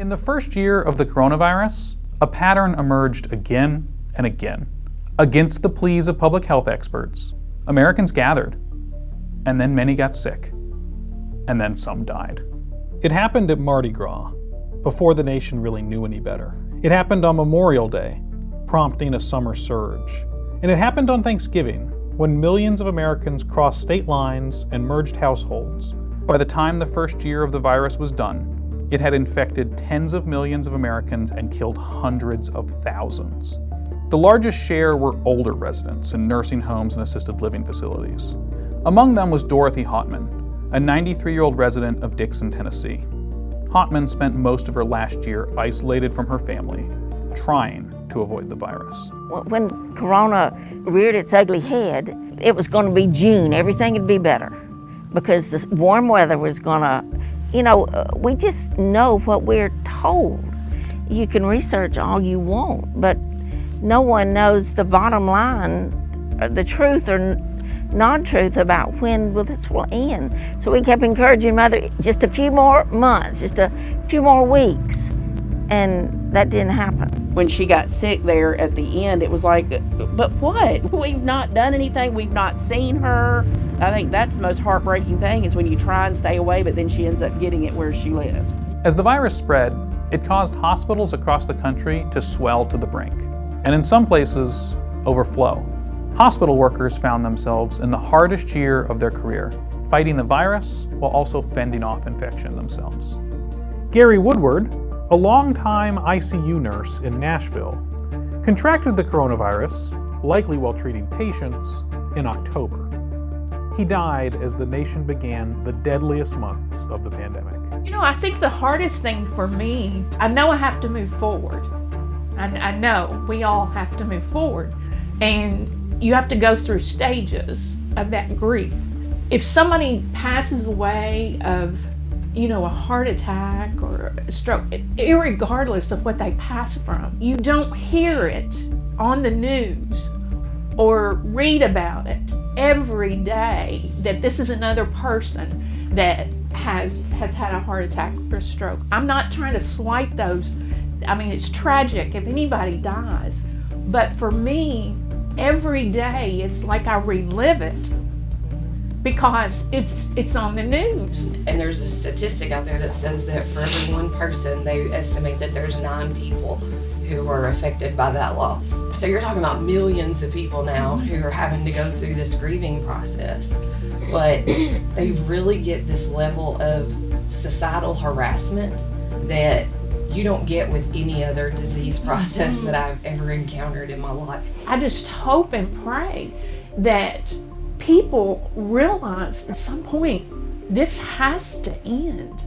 In the first year of the coronavirus, a pattern emerged again and again. Against the pleas of public health experts, Americans gathered, and then many got sick, and then some died. It happened at Mardi Gras, before the nation really knew any better. It happened on Memorial Day, prompting a summer surge. And it happened on Thanksgiving, when millions of Americans crossed state lines and merged households. By the time the first year of the virus was done, it had infected tens of millions of Americans and killed hundreds of thousands. The largest share were older residents in nursing homes and assisted living facilities. Among them was Dorothy Hautman, a 93-year-old resident of Dixon, Tennessee. Hautman spent most of her last year isolated from her family, trying to avoid the virus. When Corona reared its ugly head, it was going to be June. Everything would be better because the warm weather was going to, we just know what we're told. You can research all you want, but no one knows the bottom line, the truth or non-truth about when this will end. So we kept encouraging Mother, just a few more months, just a few more weeks, and that didn't happen. When she got sick there at the end, it was like, but what? We've not done anything, we've not seen her. I think that's the most heartbreaking thing is when you try and stay away, but then she ends up getting it where she lives. As the virus spread, it caused hospitals across the country to swell to the brink, and in some places, overflow. Hospital workers found themselves in the hardest year of their career, fighting the virus while also fending off infection themselves. Gary Woodward, a longtime ICU nurse in Nashville, contracted the coronavirus, likely while treating patients, in October. He died as the nation began the deadliest months of the pandemic. I think the hardest thing for me, I know I have to move forward. I know we all have to move forward. And you have to go through stages of that grief. If somebody passes away of, a heart attack or a stroke, irregardless of what they pass from, you don't hear it on the news or read about it every day that this is another person that has had a heart attack or a stroke. I'm not trying to slight those. It's tragic if anybody dies, but for me, every day it's like I relive it because it's on the news. And there's a statistic out there that says that for every one person, they estimate that there's 9 people who are affected by that loss. So you're talking about millions of people now who are having to go through this grieving process. But they really get this level of societal harassment that you don't get with any other disease process that I've ever encountered in my life. I just hope and pray that people realize at some point this has to end.